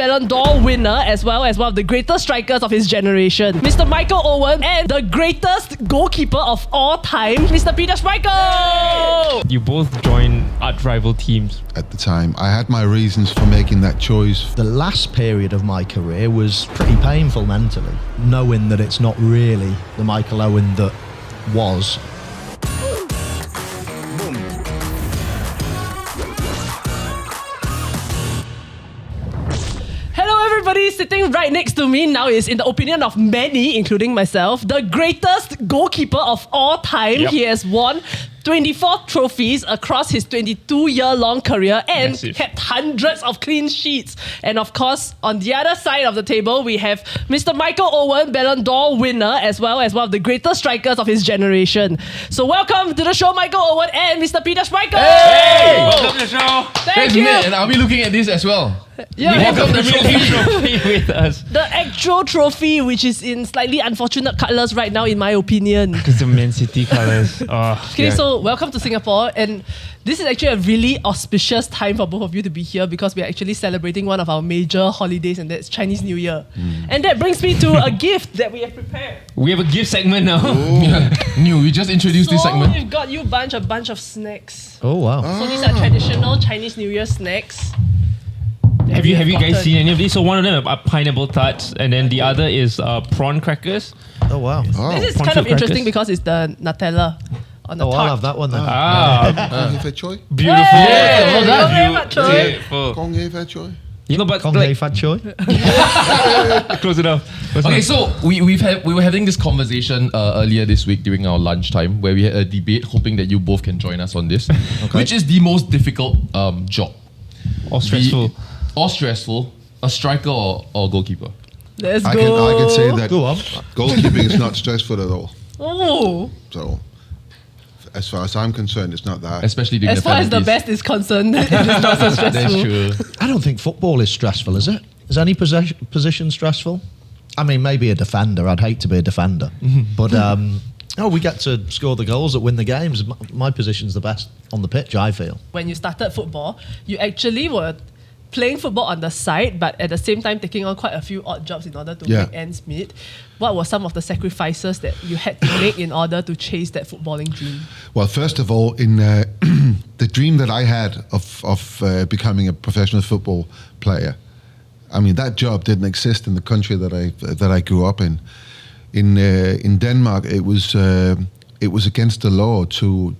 Ballon d'Or winner as well as one of the greatest strikers of his generation, Mr. Michael Owen, and the greatest goalkeeper of all time, Mr. Peter Schmeichel! You both joined arch-rival teams. At the time, I had my reasons for making that choice. The last period of my career was pretty painful mentally, knowing that it's not really the Michael Owen that was. Everybody sitting right next to me now is, in the opinion of many, including myself, the greatest goalkeeper of all time. Yep. He has won 24 trophies across his 22-year-long career and kept hundreds of clean sheets. And of course, on the other side of the table, we have Mr. Michael Owen, Ballon d'Or winner, as well as one of the greatest strikers of his generation. So welcome to the show, Michael Owen and Mr. Peter Schmeichel! Hey! Welcome to the show! Thank you! And are we looking at this as well? Yeah, welcome the trophy with us. The actual trophy, which is in slightly unfortunate colours right now, in my opinion. Because the Man City colours. Okay, so welcome to Singapore, and this is actually a really auspicious time for both of you to be here because we are actually celebrating one of our major holidays, and that's Chinese New Year. And that brings me to a gift that we have prepared. We have a gift segment now. New, we just introduced this segment. We've got you a bunch of snacks. Oh wow. So these are traditional Chinese New Year snacks. Have you guys seen any of these? So one of them are pineapple tarts, and then the other is prawn crackers. Oh wow. This is kind of interesting because it's the Nutella on the top. I'll have that one then. Kong Hei Choi? Beautiful. Beautiful. Kong Hei Choi? You know, but Kong Hei Fat Choi. Close enough. Okay, so we were having this conversation earlier this week during our lunchtime where we had a debate, hoping that you both can join us on this. Okay. Which is the most difficult job? Or stressful? Or stressful, a striker or goalkeeper? Let's I go. can say that Go on. goalkeeping is not stressful at all. Oh. So, as far as I'm concerned, it's not that. Especially during As far as the best is concerned, it's not so stressful. That's true. I don't think football is stressful, is it? Is any position stressful? I mean, maybe a defender. I'd hate to be a defender. But we get to score the goals that win the games. My position's the best on the pitch, I feel. When you started football, you actually were playing football on the side, but at the same time taking on quite a few odd jobs in order to make ends meet. What were some of the sacrifices that you had to make in order to chase that footballing dream? Well, first of all, in the dream that I had of becoming a professional football player, I mean, that job didn't exist in the country that I grew up in. In Denmark, it was against the law to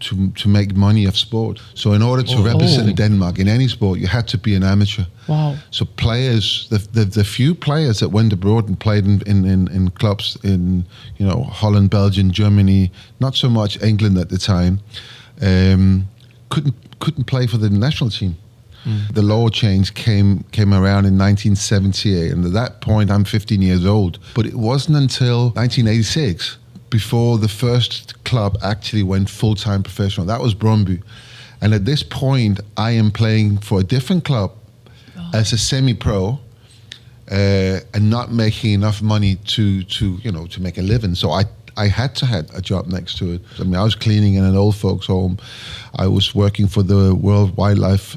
make money of sport. So in order to represent Denmark in any sport, you had to be an amateur. Wow. So players, the few players that went abroad and played in clubs in Holland, Belgium, Germany, not so much England at the time, couldn't play for the national team. The law change came around in 1978, and at that point I'm 15 years old. But it wasn't until 1986 before the first club actually went full-time professional. That was Brøndby. And at this point, I am playing for a different club as a semi-pro and not making enough money to make a living. So I had to have a job next to it. I mean, I was cleaning in an old folks' home. I was working for the World Wildlife,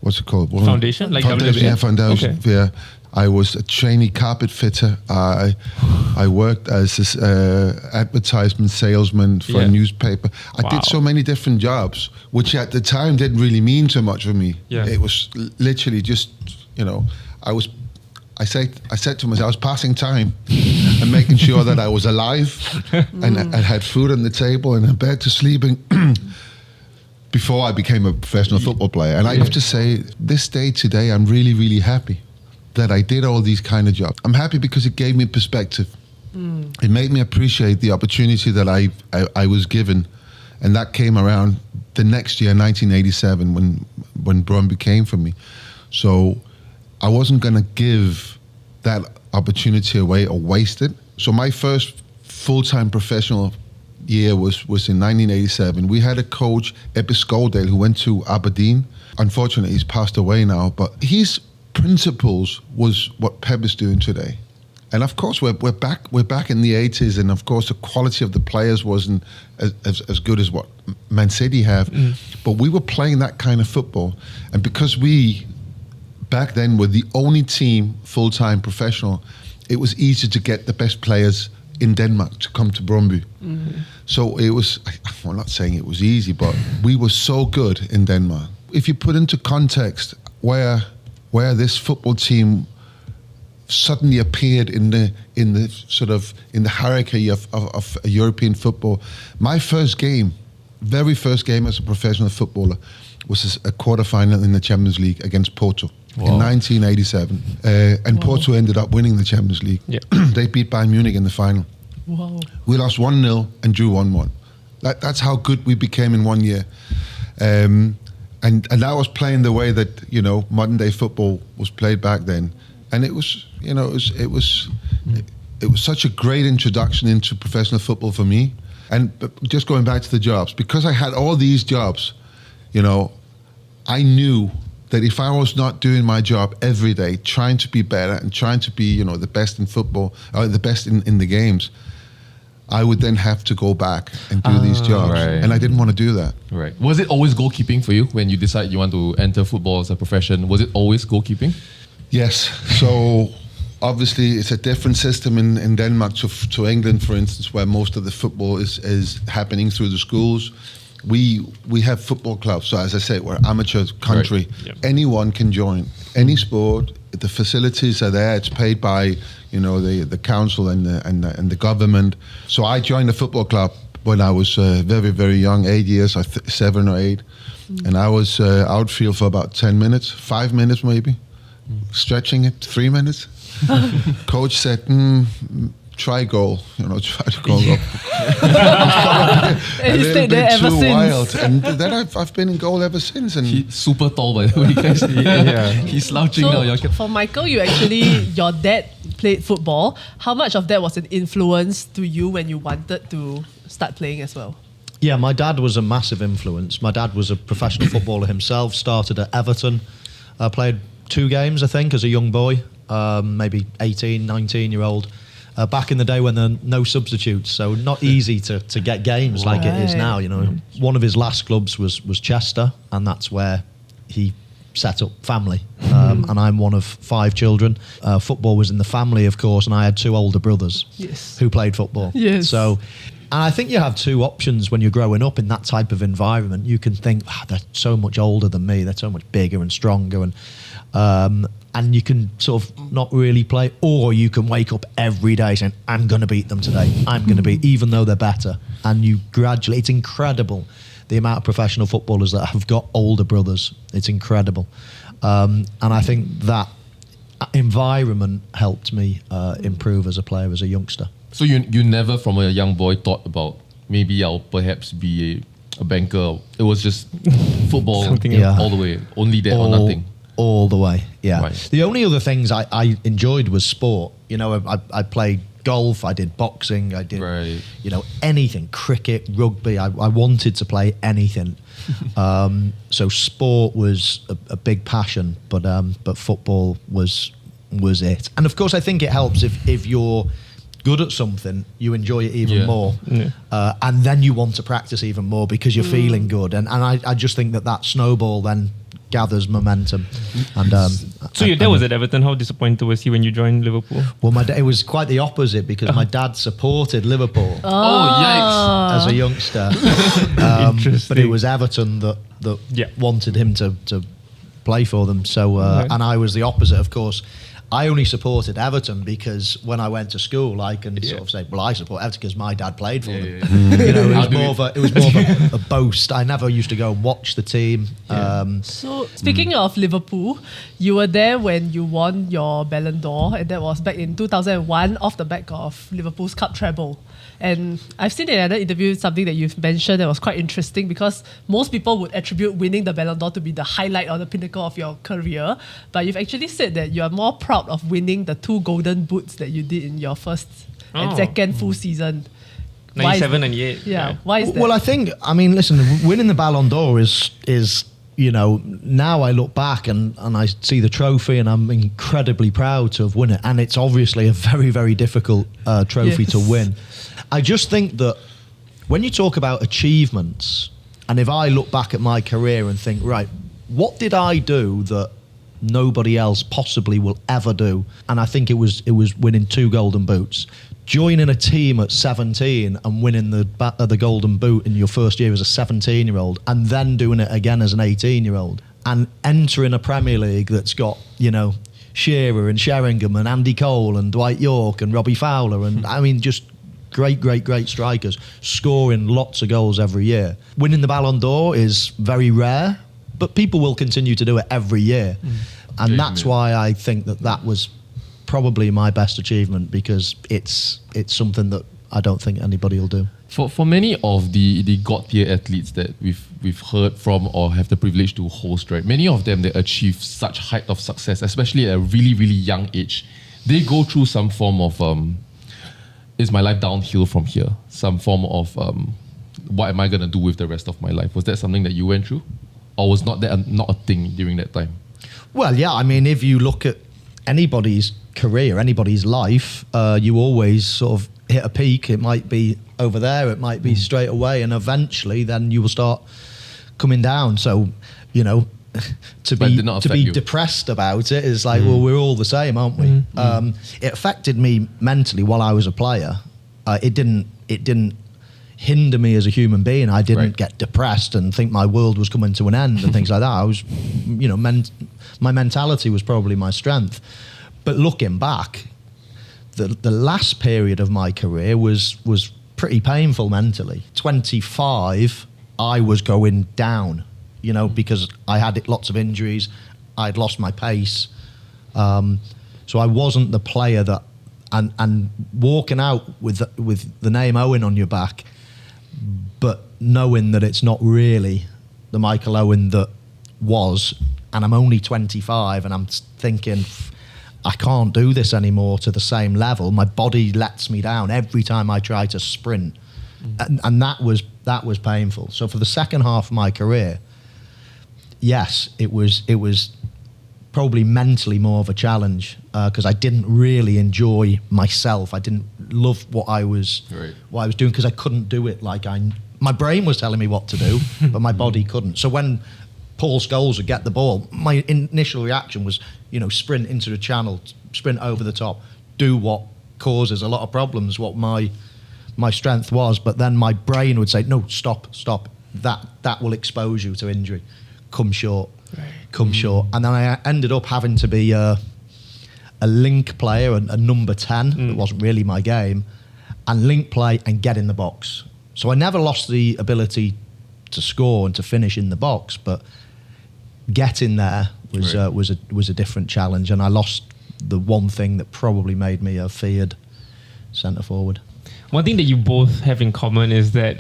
what's it called? Foundation? Like Foundation, WWF? yeah, Foundation, Okay. yeah. I was a trainee carpet fitter. I worked as an advertisement salesman for a newspaper. I did so many different jobs, which at the time didn't really mean so much for me. Yeah. It was literally just, I said to myself, I was passing time and making sure that I was alive and had food on the table and a bed to sleep in before I became a professional football player. And I have to say, this day today, I'm really, really happy that I did all these kind of jobs. I'm happy because it gave me perspective. It made me appreciate the opportunity that I was given. And that came around the next year, 1987, when Brøndby came for me. So I wasn't going to give that opportunity away or waste it. So my first full-time professional year was in 1987. We had a coach, Ebbe Skovdal, who went to Aberdeen. Unfortunately, he's passed away now, but his principles was what Pep is doing today. And of course, we're back in the 80s, and of course, the quality of the players wasn't as good as what Man City have. But we were playing that kind of football, and because we back then were the only team, full-time professional. It was easy to get the best players in Denmark to come to Brøndby. So it was, I'm not saying it was easy, but we were so good in Denmark. If you put into context where this football team suddenly appeared in the hierarchy of European football, my very first game as a professional footballer was a quarterfinal in the Champions League against Porto. In 1987, and Porto ended up winning the Champions League. Yeah. They beat Bayern Munich in the final. Wow. We lost 1-0 and drew 1-1. That's how good we became in 1 year. And that was playing the way that, modern day football was played back then. And it was, it was such a great introduction into professional football for me. But just going back to the jobs, because I had all these jobs, I knew that if I was not doing my job every day, trying to be better and trying to be, the best in football, or the best in the games, I would then have to go back and do these jobs. Right. And I didn't want to do that. Right. Was it always goalkeeping for you when you decided you want to enter football as a profession? Was it always goalkeeping? Yes. So obviously it's a different system in Denmark to England, for instance, where most of the football is happening through the schools. We have football clubs. So as I said, we're amateur country. Right. Yep. Anyone can join any sport. The facilities are there. It's paid by the council and the government. So I joined a football club when I was very, very young, 8 years, 7 or 8, and I was outfield for about 10 minutes, 5 minutes maybe, stretching it 3 minutes. Coach said, try goal, try to go up. And you stayed there ever since. Wild. And then I've been in goal ever since. And He's super tall, by the way, guys. He's slouching now. So for Michael, your dad played football. How much of that was an influence to you when you wanted to start playing as well? Yeah, my dad was a massive influence. My dad was a professional footballer himself, started at Everton, played 2 games, I think, as a young boy, maybe 18, 19-year-old. Back in the day when there were no substitutes, so not easy to get games like it is now. One of his last clubs was Chester, and that's where he set up family. And I'm one of 5 children. Football was in the family, of course, and I had 2 older brothers who played football. Yes. So, and I think you have 2 options when you're growing up in that type of environment. You can think, they're so much older than me, they're so much bigger and stronger, and you can sort of not really play, or you can wake up every day saying, I'm going to beat them today. I'm going to beat, even though they're better. And you gradually, it's incredible, the amount of professional footballers that have got older brothers. It's incredible. And I think that environment helped me improve as a player, as a youngster. So you never, from a young boy, thought about maybe I'll perhaps be a banker. It was just football all the way, only that or nothing. All the way, yeah. Right. The only other things I enjoyed was sport. I played golf, I did boxing, I did, anything, cricket, rugby. I wanted to play anything. So sport was a big passion, but football was it. And of course, I think it helps if you're good at something, you enjoy it even more. Yeah. And then you want to practice even more because you're feeling good. And I just think that snowball then gathers momentum. And so your dad was at Everton. How disappointed was he when you joined Liverpool? Well, it was quite the opposite because my dad supported Liverpool. Oh, yikes! As a youngster, but it was Everton that wanted him to play for them. So and I was the opposite, of course. I only supported Everton because when I went to school, I can sort of say, well, I support Everton because my dad played for them. It was more of a boast. I never used to go and watch the team. So speaking of Liverpool, you were there when you won your Ballon d'Or, and that was back in 2001 off the back of Liverpool's Cup treble. And I've seen in another interview something that you've mentioned that was quite interesting because most people would attribute winning the Ballon d'Or to be the highlight or the pinnacle of your career. But you've actually said that you are more proud of winning the 2 golden boots that you did in your first and second full season. 97 and 98. Yeah. Why is that? Well, I mean, listen, winning the Ballon d'Or is now I look back and I see the trophy and I'm incredibly proud to have won it. And it's obviously a very, very difficult trophy to win. I just think that when you talk about achievements, and if I look back at my career and think, right, what did I do that nobody else possibly will ever do. And I think it was winning 2 Golden Boots. Joining a team at 17 and winning the Golden Boot in your first year as a 17-year-old, and then doing it again as an 18-year-old, and entering a Premier League that's got, you know, Shearer and Sheringham and Andy Cole and Dwight York and Robbie Fowler and I mean just great strikers, scoring lots of goals every year. Winning the Ballon d'Or is very rare, but people will continue to do it every year. And that's why I think that was probably my best achievement, because it's something that I don't think anybody will do. For many of the God tier athletes that we've heard from or have the privilege to host, right? Many of them, they achieve such height of success, especially at a really, really young age. They go through some form of is my life downhill from here? Some form of what am I gonna do with the rest of my life? Was that something that you went through, or was not a thing during that time? Well, yeah. I mean, if you look at anybody's career, anybody's life, you always sort of hit a peak. It might be over there, it might be straight away, and eventually then you will start coming down. So, you know, to be depressed about it is like, well, we're all the same, aren't we? It affected me mentally while I was a player. It didn't hinder me as a human being. I didn't get depressed and think my world was coming to an end and things like that. I was, you know, my mentality was probably my strength. But looking back, the last period of my career was pretty painful mentally. 25, I was going down, you know, because I had lots of injuries. I'd lost my pace. So I wasn't the player that, and walking out with the name Owen on your back, but knowing that it's not really the Michael Owen that was, and I'm only 25, and I'm thinking, I can't do this anymore to the same level. My body lets me down every time I try to sprint, and that was painful. So for the second half of my career, yes, it was probably mentally more of a challenge, because I didn't really enjoy myself. I didn't love what I was doing, because I couldn't do it like my brain was telling me what to do, but my body couldn't. So when Paul Scholes would get the ball, my initial reaction was, you know, sprint into the channel, sprint over the top, do what causes a lot of problems, what my strength was. But then my brain would say, no, stop. That will expose you to injury. Come short. And then I ended up having to be a link player, a number 10. It wasn't really my game. And link play and get in the box. So I never lost the ability to score and to finish in the box, but getting there was a different challenge, and I lost the one thing that probably made me a feared centre forward. One thing that you both have in common is that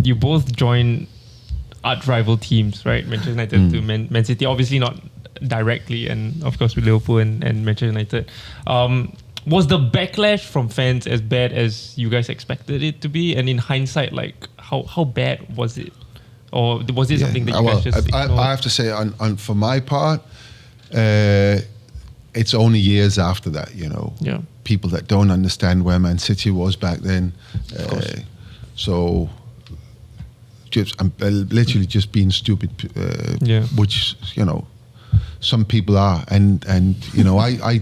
you both joined arch rival teams, right? Manchester United to Man City, obviously not directly, and of course with Liverpool and Manchester United. Was the backlash from fans as bad as you guys expected it to be? And in hindsight, like how bad was it? Or was it something that you guys just ignored? I have to say, for my part, it's only years after that, you know. Yeah. People that don't understand where Man City was back then. So I'm literally just being stupid, which, you know, some people are. And you know, I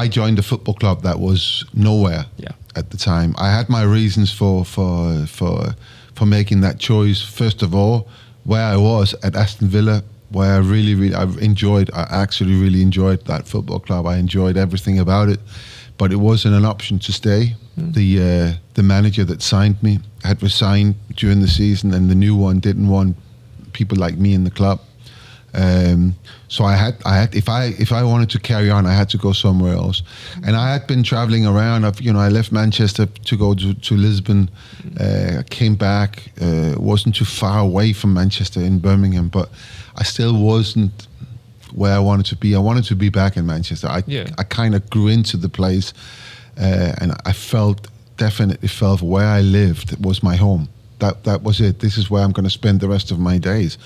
joined a football club that was nowhere at the time. I had my reasons for making that choice. First of all, where I was at Aston Villa, where I actually really enjoyed that football club. I enjoyed everything about it, but it wasn't an option to stay. The manager that signed me had resigned during the season, and the new one didn't want people like me in the club. So I had if I wanted to carry on, I had to go somewhere else. And I had been traveling around. I left Manchester to go to Lisbon. I came back. Wasn't too far away from Manchester in Birmingham, but I still wasn't where I wanted to be. I wanted to be back in Manchester. I kind of grew into the place, and I definitely felt where I lived was my home. That was it. This is where I'm going to spend the rest of my days.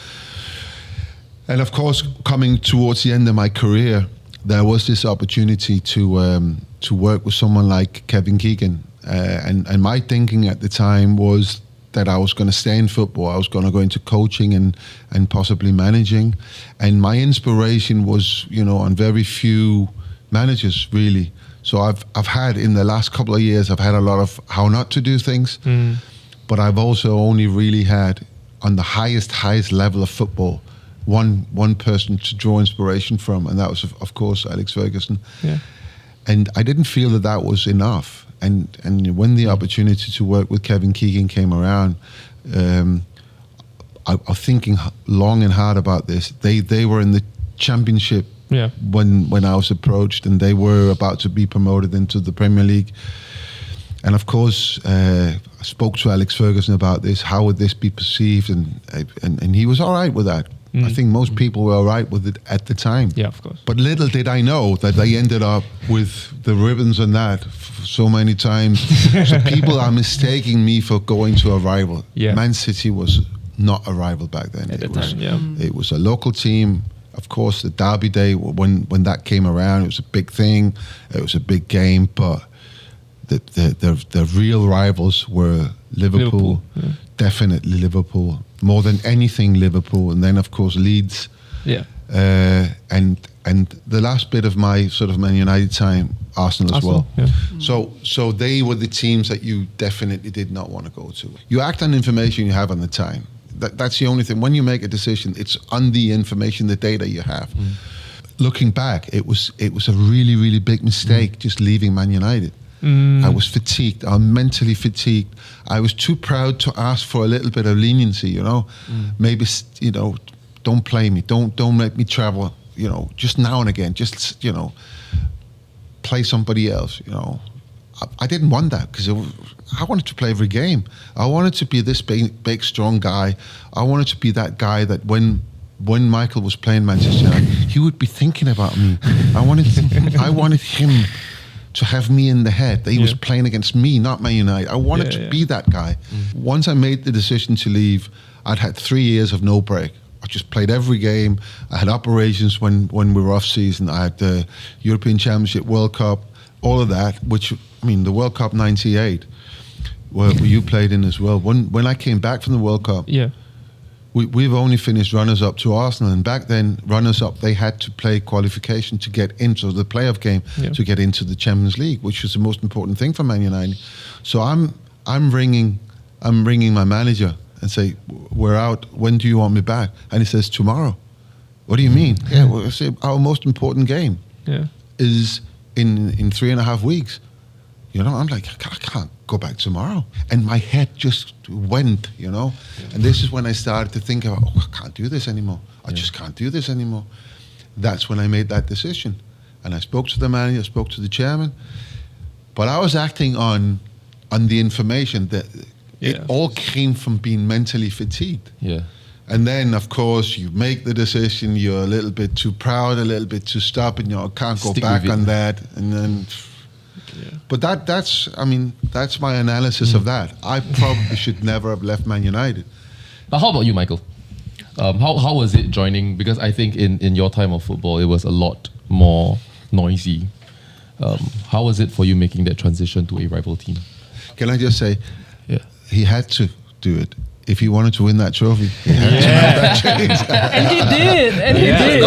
And of course, coming towards the end of my career, there was this opportunity to work with someone like Kevin Keegan. And my thinking at the time was that I was going to stay in football. I was going to go into coaching and possibly managing. And my inspiration was, on very few managers, really. So I've had, in the last couple of years, I've had a lot of how not to do things. But I've also only really had, on the highest level of football, one person to draw inspiration from, and that was, of course, Alex Ferguson. Yeah. And I didn't feel that was enough. And when the opportunity to work with Kevin Keegan came around, I was thinking long and hard about this. They were in the championship when I was approached, and they were about to be promoted into the Premier League. And of course, I spoke to Alex Ferguson about this. How would this be perceived? And he was all right with that. I think most people were all right with it at the time. Yeah, of course. But little did I know that they ended up with the ribbons and that so many times. So people are mistaking me for going to a rival. Yeah. Man City was not a rival back then. At the time, It was a local team. Of course, the Derby Day, when that came around, it was a big thing. It was a big game, but the real rivals were Liverpool. Definitely Liverpool. More than anything, Liverpool. And then, of course, Leeds. Yeah. And the last bit of my sort of Man United time, Arsenal as well. Yeah. So they were the teams that you definitely did not want to go to. You act on information you have on the time. That's the only thing. When you make a decision, it's on the information, the data you have. Looking back, it was a really, really big mistake just leaving Man United. I was fatigued. I was mentally fatigued. I was too proud to ask for a little bit of leniency, Maybe, don't play me. Don't make me travel, just now and again. Just, play somebody else, I didn't want that because I wanted to play every game. I wanted to be this big, strong guy. I wanted to be that guy that when Michael was playing Manchester United, he would be thinking about me. I wanted him to have me in the head, that he was playing against me, not Man United. I wanted to be that guy. Once I made the decision to leave, I'd had 3 years of no break. I just played every game. I had operations when we were off season. I had the European Championship, World Cup, all of that, the World Cup 98, where you played in as well. When I came back from the World Cup, we've only finished runners-up to Arsenal, and back then, runners-up, they had to play qualification to get into the playoff game to get into the Champions League, which was the most important thing for Man United. So I'm ringing my manager and say, we're out. When do you want me back? And he says, tomorrow. What do you mean? Yeah, well, I say, our most important game is in 3.5 weeks. I'm like, I can't go back tomorrow. And my head just went, And this is when I started to think about, I can't do this anymore. I just can't do this anymore. That's when I made that decision. And I spoke to the manager, I spoke to the chairman. But I was acting on the information that it all came from being mentally fatigued. Yeah. And then, of course, you make the decision, you're a little bit too proud, a little bit too stubborn, I can't go back on that. And then... But that's my analysis of that. I probably should never have left Man United. But how about you, Michael? How was it joining? Because I think in your time of football, it was a lot more noisy. How was it for you making that transition to a rival team? Can I just say, he had to do it. If he wanted to win that trophy, he had to make that change. And he did. And he did.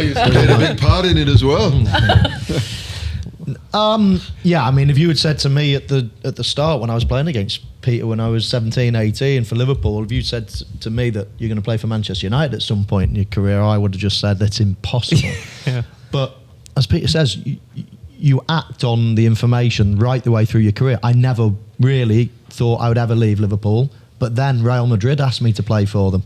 He played a big part in it as well. If you had said to me at the start when I was playing against Peter when I was 17, 18 for Liverpool, if you said to me that you're going to play for Manchester United at some point in your career, I would have just said that's impossible. But as Peter says, you act on the information right the way through your career. I never really thought I would ever leave Liverpool, but then Real Madrid asked me to play for them.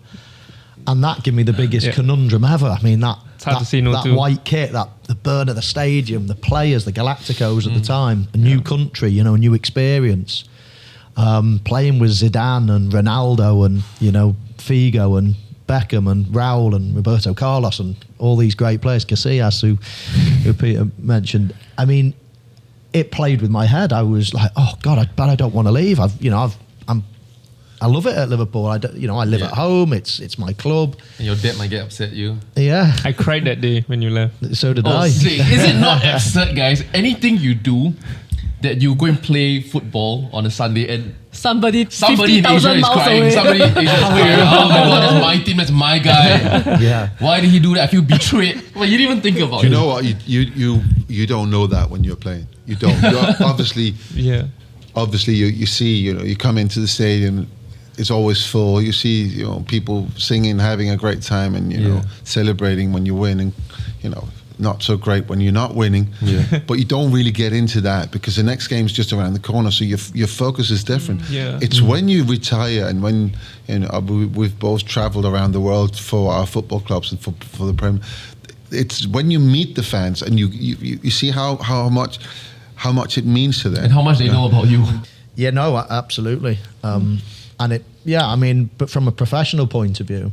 And that gave me the biggest conundrum ever. That white kit, the burn of the stadium, the players, the Galacticos at the time, a new country, a new experience. Playing with Zidane and Ronaldo and, Figo and Beckham and Raul and Roberto Carlos and all these great players, Casillas, who Peter mentioned. It played with my head. I was like, oh God, I don't want to leave. I love it at Liverpool. I live at home. It's my club. And your dad might get upset you. Yeah. I cried that day when you left. So did I. Is it not absurd, guys? Anything you do that you go and play football on a Sunday and Somebody in Asia 50,000 is miles crying. away. Somebody in Asia is crying. Oh my god, that's my team, that's my guy. Yeah. Why did he do that? I feel betrayed. Well, you didn't even think about it. You know what? You don't know that when you're playing. You don't. You're obviously, you see, you come into the stadium, it's always full. You see, people singing, having a great time, and celebrating when you win, and not so great when you're not winning. Yeah. But you don't really get into that because the next game's just around the corner, so your focus is different. Yeah. It's when you retire and when we've both travelled around the world for our football clubs and for the Premier. It's when you meet the fans and you see how much it means to them And how much they know about you. Yeah, no, absolutely. But from a professional point of view,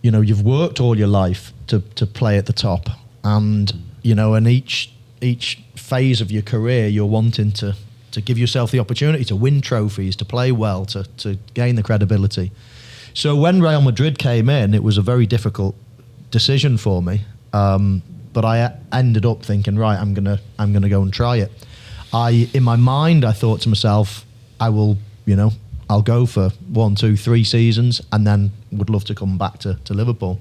you've worked all your life to play at the top, and in each phase of your career, you're wanting to give yourself the opportunity to win trophies, to play well, to gain the credibility. So when Real Madrid came in, it was a very difficult decision for me, but I ended up thinking, right, I'm gonna go and try it. In my mind, I thought to myself, I'll go for 1, 2, 3 seasons and then would love to come back to Liverpool.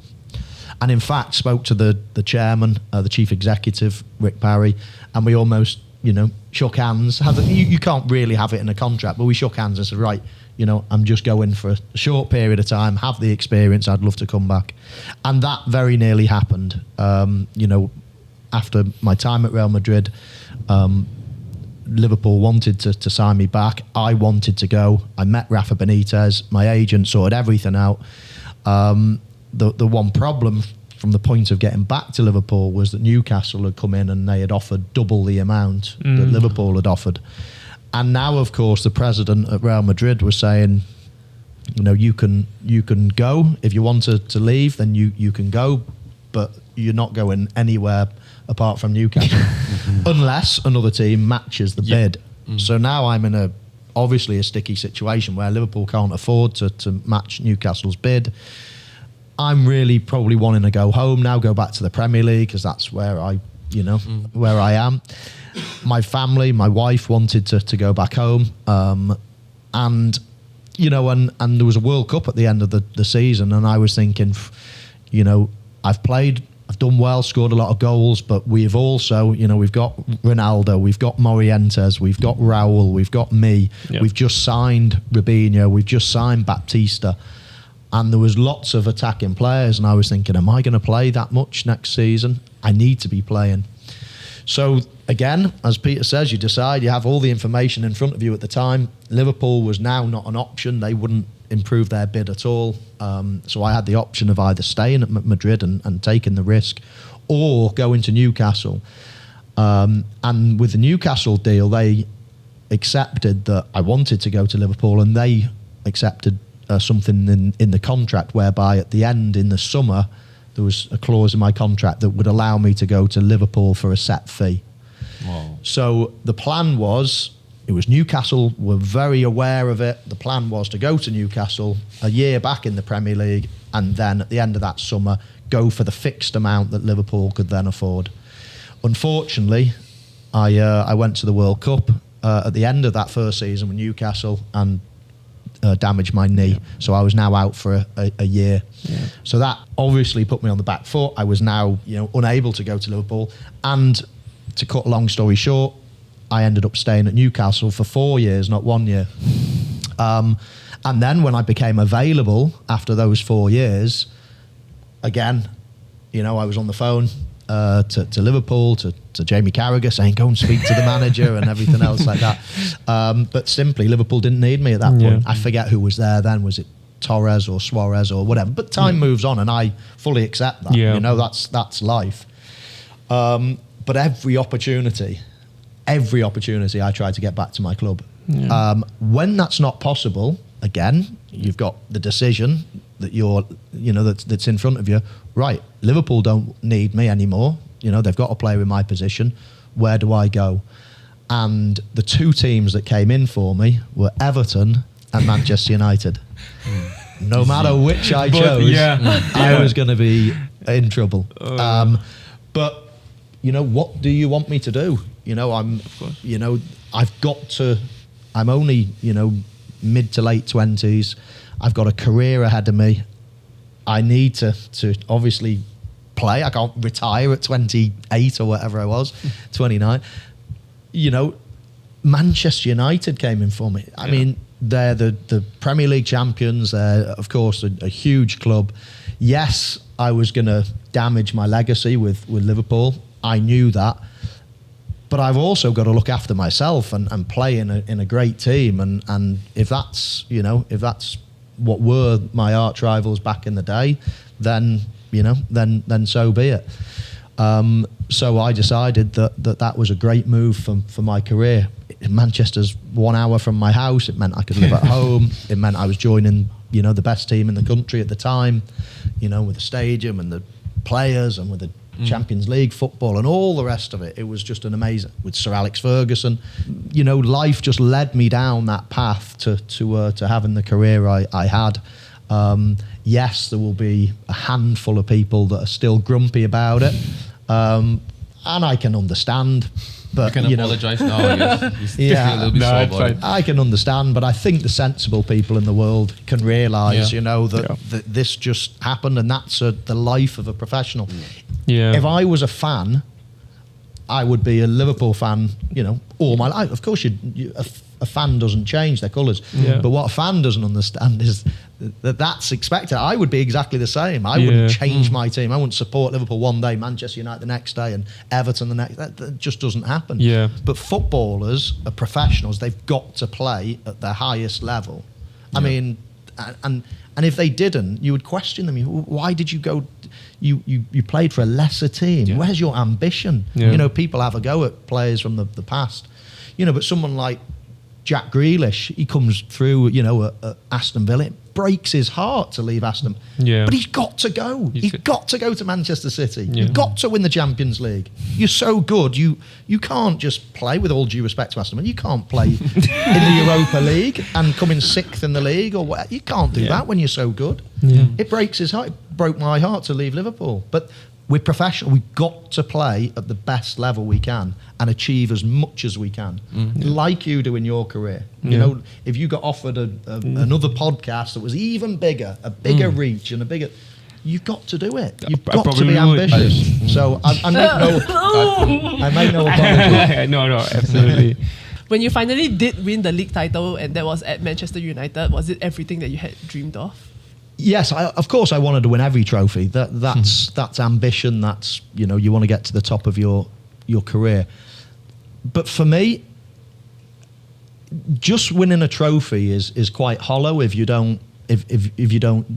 And in fact, spoke to the chairman, the chief executive, Rick Parry, and we almost, shook hands. You can't really have it in a contract, but we shook hands and said, right, I'm just going for a short period of time, have the experience, I'd love to come back. And that very nearly happened. After my time at Real Madrid, Liverpool wanted to sign me back. I wanted to go. I met Rafa Benitez. My agent sorted everything out. The one problem from the point of getting back to Liverpool was that Newcastle had come in and they had offered double the amount that Liverpool had offered. And now, of course, the president at Real Madrid was saying, you can go. If you want to leave, then you can go, but you're not going anywhere apart from Newcastle, unless another team matches the bid. So now I'm in obviously a sticky situation where Liverpool can't afford to match Newcastle's bid. I'm really probably wanting to go home now, go back to the Premier League, because that's where where I am. My family, my wife wanted to go back home, and there was a World Cup at the end of the season, and I was thinking, I've played, I've done well, scored a lot of goals, but we've also, we've got Ronaldo, we've got Morientes, we've got Raul, we've got me, we've just signed Robinho, we've just signed Baptista, and there was lots of attacking players, and I was thinking, am I going to play that much next season? I need to be playing. So again, as Peter says, you decide, you have all the information in front of you at the time. Liverpool was now not an option. They wouldn't improve their bid at all. So I had the option of either staying at Madrid and taking the risk, or going to Newcastle. And with the Newcastle deal, they accepted that I wanted to go to Liverpool, and they accepted something in the contract whereby at the end, in the summer, there was a clause in my contract that would allow me to go to Liverpool for a set fee. Wow. So the plan was, it was Newcastle were very aware of it. The plan was to go to Newcastle a year back in the Premier League, and then at the end of that summer, go for the fixed amount that Liverpool could then afford. Unfortunately, I went to the World Cup at the end of that first season with Newcastle and damaged my knee. So I was now out for a year. Yeah. So that obviously put me on the back foot. I was now unable to go to Liverpool. And to cut a long story short, I ended up staying at Newcastle for 4 years, not 1 year. And then when I became available after those 4 years, again, I was on the phone to Liverpool, to Jamie Carragher, saying, go and speak to the manager and everything else like that. But simply, Liverpool didn't need me at that point. I forget who was there then. Was it Torres or Suarez or whatever? But time moves on, and I fully accept that. Yeah. That's life. But every opportunity, I try to get back to my club. Yeah. When that's not possible, again, you've got the decision that that's in front of you. Right, Liverpool don't need me anymore. They've got a player in my position. Where do I go? And the two teams that came in for me were Everton and Manchester United. No matter which I chose, I was going to be in trouble. But what do you want me to do? I'm only mid to late 20s. I've got a career ahead of me. I need to obviously play. I can't retire at 28 or whatever I was, 29. You know, Manchester United came in for me. I mean, they're the Premier League champions. They're, of course, a huge club. Yes, I was going to damage my legacy with Liverpool. I knew that. But I've also got to look after myself and play in a great team. And if that's, you know, if that's what were my arch rivals back in the day, then, you know, then so be it. So I decided that was a great move for my career. Manchester's 1 hour from my house. It meant I could live at home. It meant I was joining, you know, the best team in the country at the time, you know, with the stadium and the players and with the Champions League football and all the rest of it. It was just an amazing, with Sir Alex Ferguson. You know, life just led me down that path to having the career I had. Yes, there will be a handful of people that are still grumpy about it, and I can understand. But you can apologise now, I guess. Yeah, a little bit sore about it. I can understand, but I think the sensible people in the world can realise, you know, that this just happened, and that's the life of a professional. Yeah. If I was a fan, I would be a Liverpool fan, you know, all my life. Of course, a fan doesn't change their colours. Yeah. But what a fan doesn't understand is that's expected. I would be exactly the same. I wouldn't change my team. I wouldn't support Liverpool one day, Manchester United the next day, and Everton the next. That just doesn't happen. Yeah. But footballers are professionals. They've got to play at their highest level. I mean, and if they didn't, you would question them. Why did you go? You played for a lesser team. Yeah. Where's your ambition? Yeah. You know, people have a go at players from the past. You know, but someone like Jack Grealish, he comes through, you know, at Aston Villa. It breaks his heart to leave Aston. Yeah. But he's got to go. He's got to go to Manchester City. Yeah. You've got to win the Champions League. You're so good. You can't just play, with all due respect to Aston Villa, you can't play in the Europa League and come in 6th in the league or what. You can't do that when you're so good. Yeah. It breaks his heart. It broke my heart to leave Liverpool. But we're professional. We've got to play at the best level we can and achieve as much as we can, like you do in your career. You know, if you got offered another podcast that was even bigger, a bigger reach and a bigger, you've got to do it. You've got to be ambitious. So I make no apologies. No, absolutely. When you finally did win the league title, and that was at Manchester United, was it everything that you had dreamed of? Yes, of course I wanted to win every trophy. That's ambition. That's, you know, you want to get to the top of your career. But for me, just winning a trophy is quite hollow if you don't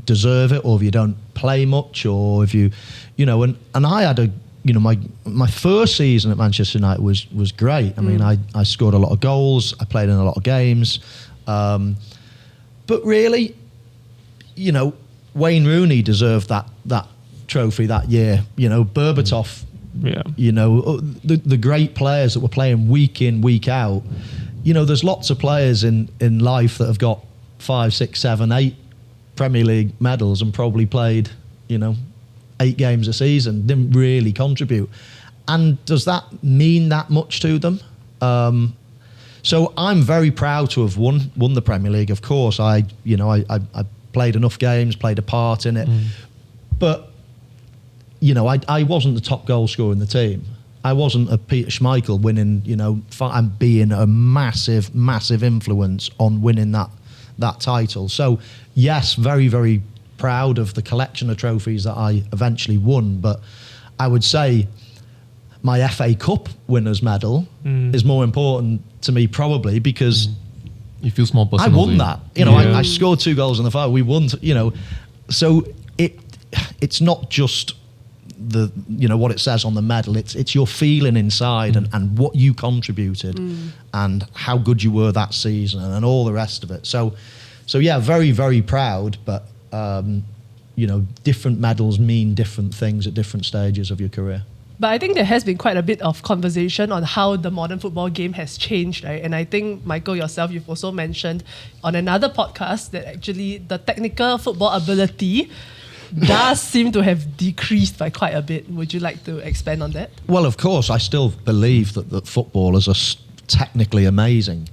deserve it, or if you don't play much, or if you know. And I had my first season at Manchester United was great. I mean, I scored a lot of goals. I played in a lot of games. But really, you know, Wayne Rooney deserved that trophy that year. You know, Berbatov. Yeah. You know, the great players that were playing week in, week out. You know, there's lots of players in life that have got 5, 6, 7, 8 Premier League medals and probably played, you know, 8 games a season, didn't really contribute. And does that mean that much to them? So I'm very proud to have won the Premier League. Of course, I played enough games, played a part in it. But, you know, I wasn't the top goal scorer in the team. I wasn't a Peter Schmeichel winning, you know, and being a massive, massive influence on winning that title. So, yes, very, very proud of the collection of trophies that I eventually won. But I would say my FA Cup winners medal is more important to me, probably because it feels more personal. I won that. You know, I scored 2 goals in the final. We won. You know, so it's not just what it says on the medal. It's your feeling inside and what you contributed and how good you were that season and all the rest of it. So yeah, very, very proud. But you know, different medals mean different things at different stages of your career. But I think there has been quite a bit of conversation on how the modern football game has changed, right? And I think, Michael, yourself, you've also mentioned on another podcast that actually the technical football ability does seem to have decreased by quite a bit. Would you like to expand on that? Well, of course, I still believe that footballers are technically amazing.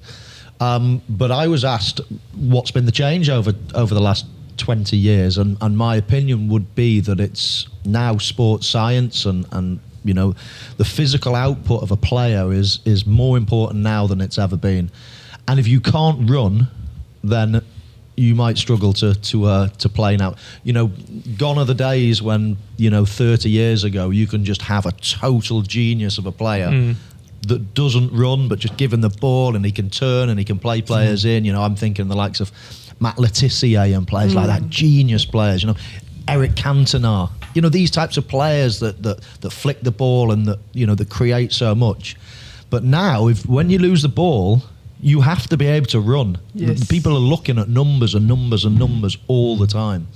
But I was asked what's been the change over the last 20 years, and my opinion would be that it's now sports science, and you know, the physical output of a player is more important now than it's ever been. And if you can't run, then you might struggle to play now. You know, gone are the days when, you know, 30 years ago you can just have a total genius of a player that doesn't run, but just give him the ball and he can turn and he can play players in. You know, I'm thinking the likes of Matt Letizia and players like that, genius players. You know, Eric Cantona. You know, these types of players that flick the ball and that, you know, that create so much. But now, when you lose the ball, you have to be able to run. Yes. People are looking at numbers and numbers and numbers all the time.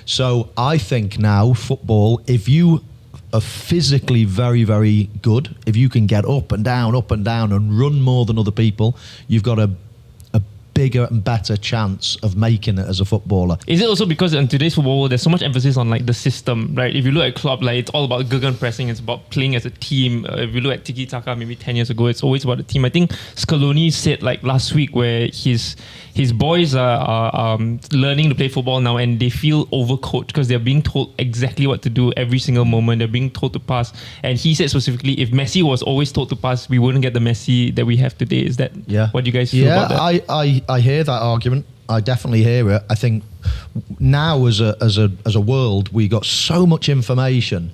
So I think now football, if you are physically very, very good, if you can get up and down and run more than other people, you've got a bigger and better chance of making it as a footballer. Is it also because in today's football world, there's so much emphasis on like the system, right? If you look at club, like it's all about gegenpressing, it's about playing as a team. If you look at Tiki Taka maybe 10 years ago, it's always about the team. I think Scaloni said like last week where his boys are learning to play football now and they feel overcoached because they're being told exactly what to do every single moment. They're being told to pass. And he said specifically, if Messi was always told to pass, we wouldn't get the Messi that we have today. Is that what you guys feel about that? I hear that argument. I definitely hear it. I think now as a world, we got so much information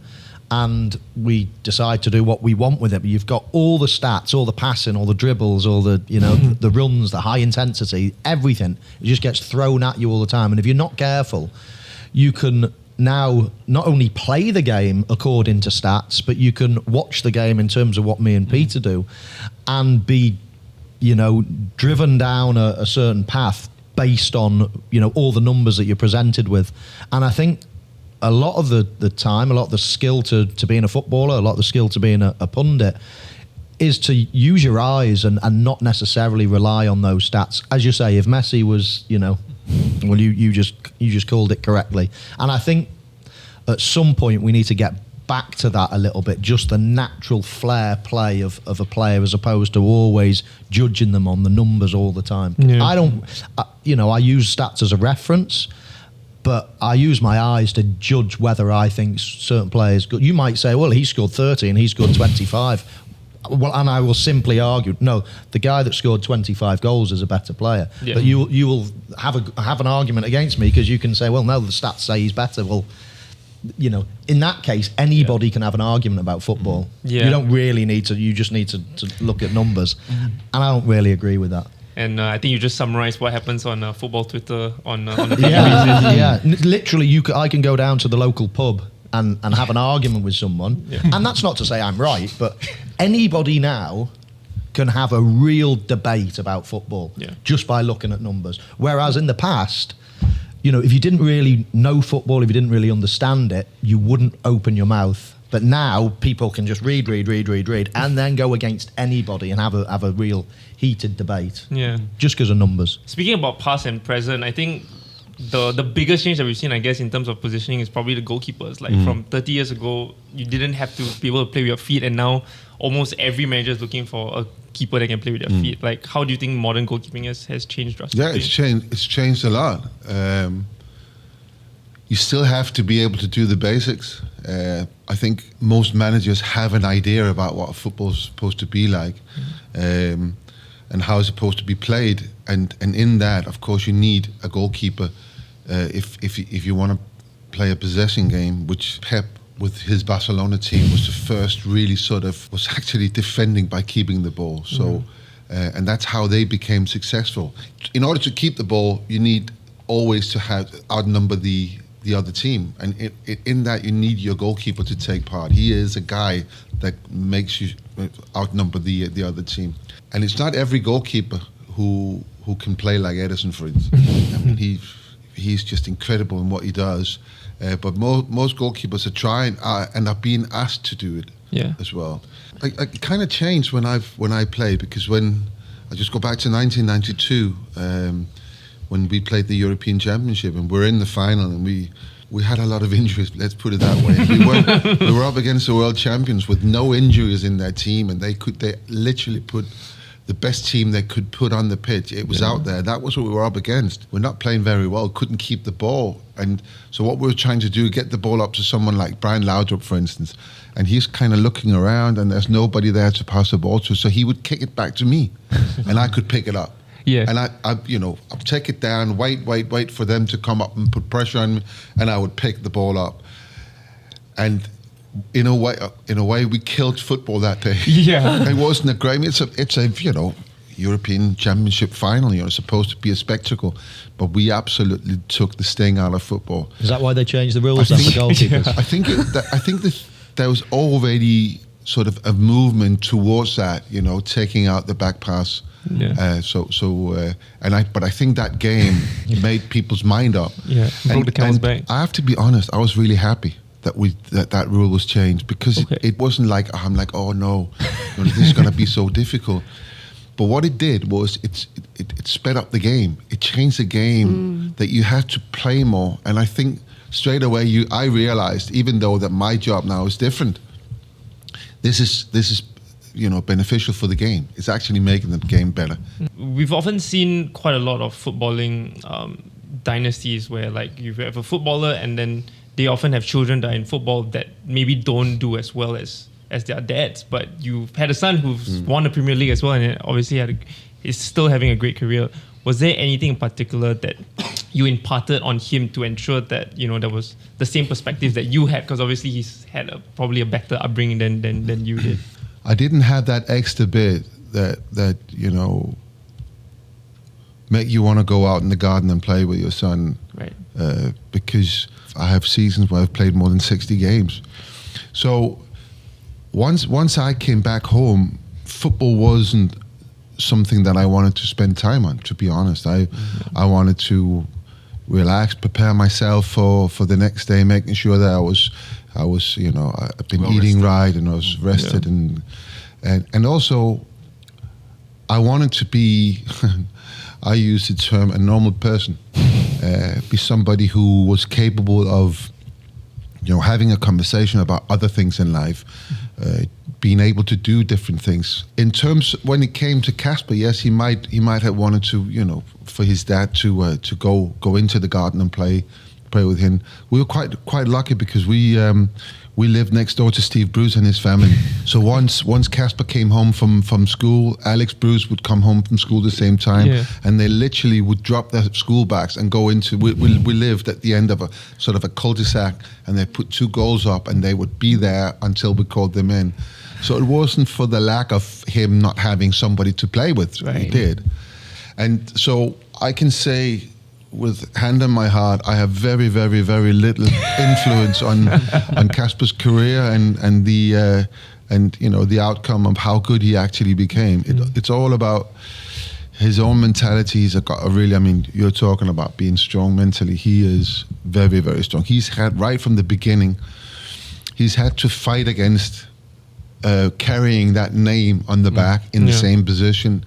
and we decide to do what we want with it. But you've got all the stats, all the passing, all the dribbles, all the, you know, the runs, the high intensity, everything. It just gets thrown at you all the time. And if you're not careful, you can now not only play the game according to stats, but you can watch the game in terms of what me and Peter do and be, you know, driven down a certain path based on, you know, all the numbers that you're presented with. And I think a lot of the time, a lot of the skill to being a footballer, a lot of the skill to being a pundit is to use your eyes and not necessarily rely on those stats. As you say, if Messi was, you know, well, you just called it correctly. And I think at some point we need to get back to that a little bit, just the natural flair play of a player as opposed to always judging them on the numbers all the time. Yeah. I use stats as a reference, but I use my eyes to judge whether I think certain players good. You might say, well, he scored 30 and he scored 25. Well, and I will simply argue, no, the guy that scored 25 goals is a better player. Yeah. But you will have an argument against me because you can say, well, no, the stats say he's better. Well, you know, in that case, anybody can have an argument about football. Yeah. You don't really need to, you just need to look at numbers. And I don't really agree with that. And I think you just summarized what happens on football Twitter on a daily basis. Literally, I can go down to the local pub and have an argument with someone. Yeah. And that's not to say I'm right, but anybody now can have a real debate about football just by looking at numbers. Whereas in the past, you know, if you didn't really know football, if you didn't really understand it, you wouldn't open your mouth. But now people can just read, and then go against anybody and have a real heated debate. Yeah, just because of numbers. Speaking about past and present, I think the biggest change that we've seen, I guess, in terms of positioning is probably the goalkeepers. Like from 30 years ago, you didn't have to be able to play with your feet, and now almost every manager is looking for a keeper that can play with their feet. Like, how do you think modern goalkeeping has changed drastically? Yeah, it's changed a lot. You still have to be able to do the basics. I think most managers have an idea about what football's supposed to be like, and how it's supposed to be played. And in that, of course, you need a goalkeeper if you want to play a possession game, which Pep with his Barcelona team was the first really was actually defending by keeping the ball. So, and that's how they became successful. In order to keep the ball, you need always to outnumber the other team, and in that you need your goalkeeper to take part. He is a guy that makes you outnumber the other team, and it's not every goalkeeper who can play like Ederson, for instance. I mean, he's just incredible in what he does, but most goalkeepers are trying and are being asked to do it as well. I kind of changed when I played, because when I just go back to 1992. When we played the European Championship and we're in the final, and we had a lot of injuries, let's put it that way. We were up against the world champions with no injuries in their team, and they literally put the best team they could put on the pitch. It was out there. That was what we were up against. We're not playing very well, couldn't keep the ball. And so what we were trying to do, get the ball up to someone like Brian Laudrup, for instance, and he's kind of looking around and there's nobody there to pass the ball to, so he would kick it back to me and I could pick it up. Yeah. And I'd take it down, wait for them to come up and put pressure on me, and I would pick the ball up. And in a way, we killed football that day. Yeah. It wasn't a great. It's a European Championship final. It's supposed to be a spectacle, but we absolutely took the sting out of football. Is that why they changed the rules then for goalkeepers? I think that there was already sort of a movement towards that. Taking out the back pass. Yeah. But I think that game made people's mind up. Yeah. Broke the camel's back. I have to be honest. I was really happy that rule was changed, because it wasn't like I'm like, oh no, this is going to be so difficult. But what it did was it sped up the game. It changed the game that you had to play more. And I think straight away I realized, even though that my job now is different, this is beneficial for the game. It's actually making the game better. We've often seen quite a lot of footballing dynasties where like you have a footballer and then they often have children that are in football that maybe don't do as well as their dads, but you've had a son who's won the Premier League as well, and obviously is still having a great career. Was there anything in particular that you imparted on him to ensure that there was the same perspective that you had? Because obviously he's had probably a better upbringing than you did. I didn't have that extra bit that make you want to go out in the garden and play with your son, right? Because I have seasons where I've played more than 60 games. So once I came back home, football wasn't something that I wanted to spend time on, to be honest. I wanted to relax, prepare myself for the next day, making sure that I was I've been eating right and I was rested, and also I wanted to be I use the term a normal person, be somebody who was capable of having a conversation about other things in life, being able to do different things. In terms, when it came to Kasper, yes, he might have wanted to, for his dad to go into the garden and play with him. We were quite lucky because we lived next door to Steve Bruce and his family. So once Kasper came home from school, Alex Bruce would come home from school the same time, and they literally would drop their school bags and go into. We lived at the end of a sort of a cul-de-sac, and they put 2 goals up, and they would be there until we called them in. So it wasn't for the lack of him not having somebody to play with. Right. He did, and so I can say, with hand on my heart, I have very, very, very little influence on Kasper's career and the outcome of how good he actually became. It's all about his own mentality. He's got a really, you're talking about being strong mentally. He is very, very strong. He's had, right from the beginning, he's had to fight against carrying that name on the back in the same position.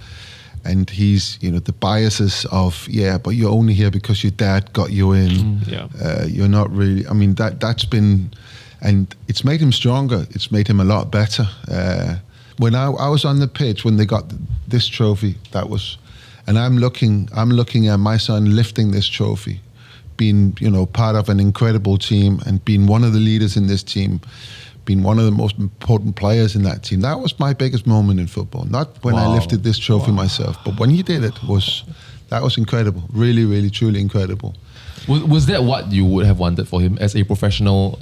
And he's, the biases of, but you're only here because your dad got you in. You're not really, that's been, and it's made him stronger. It's made him a lot better. When I was on the pitch, when they got this trophy, and I'm looking at my son lifting this trophy, being, part of an incredible team and being one of the leaders in this team, being one of the most important players in that team. That was my biggest moment in football. Not when I lifted this trophy myself, but when he did it, that was incredible. Really, really, truly incredible. Was that what you would have wanted for him as a professional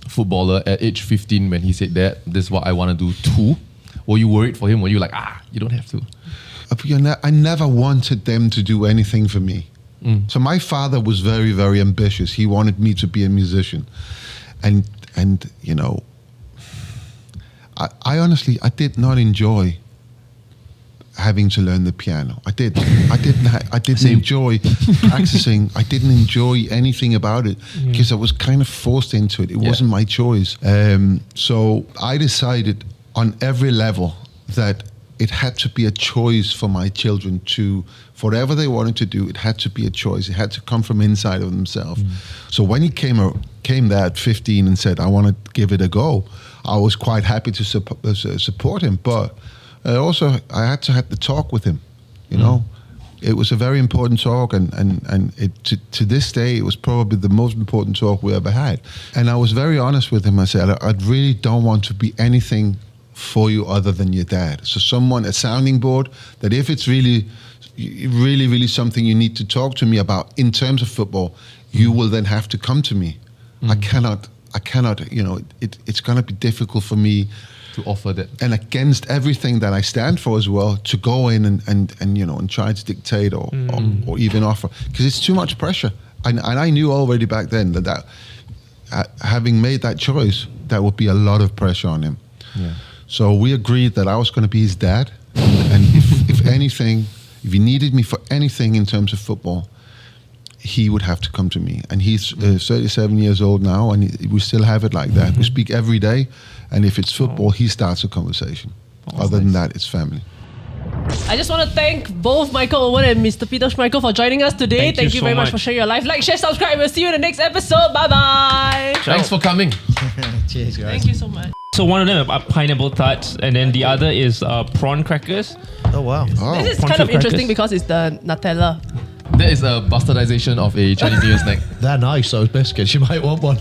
footballer at age 15 when he said that, this is what I want to do too? Were you worried for him? Were you like, you don't have to? I never wanted them to do anything for me. So my father was very, very ambitious. He wanted me to be a musician. And I honestly, I did not enjoy having to learn the piano. I didn't enjoy practicing. I didn't enjoy anything about it because I was kind of forced into it. It wasn't my choice. So I decided on every level that it had to be a choice for my children to, for whatever they wanted to do, it had to be a choice. It had to come from inside of themselves. So when he came there at 15 and said, I want to give it a go, I was quite happy to support him. But I had to have the talk with him. You know, it was a very important talk, and to this day, it was probably the most important talk we ever had. And I was very honest with him. I said, I really don't want to be anything for you other than your dad. So a sounding board, that if it's really something you need to talk to me about in terms of football, you will then have to come to me. I cannot, you know, it's going to be difficult for me to offer that. And against everything that I stand for as well, to go in and you know, and try to dictate or even offer, because it's too much pressure. And I knew already back then that having made that choice, that would be a lot of pressure on him. Yeah. So we agreed that I was going to be his dad, and if anything, if he needed me for anything in terms of football, he would have to come to me. And he's 37 years old now, and we still have it like that. We speak every day, and if it's football, he starts a conversation. Other than that, it's family. I just want to thank both Michael Owen and Mr. Peter Schmeichel for joining us today. Thank you so very much much for sharing your life. Like, share, subscribe. We'll see you in the next episode. Bye-bye. Thanks for coming. Cheers, guys. Thank you so much. So one of them are pineapple tarts, and then the other is prawn crackers. Oh, wow. Oh. This is Prawn kind of fruit interesting crackers. because it's the Nutella. That is a bastardization of a Chinese New Year snack. They're nice, those biscuits. You might want one.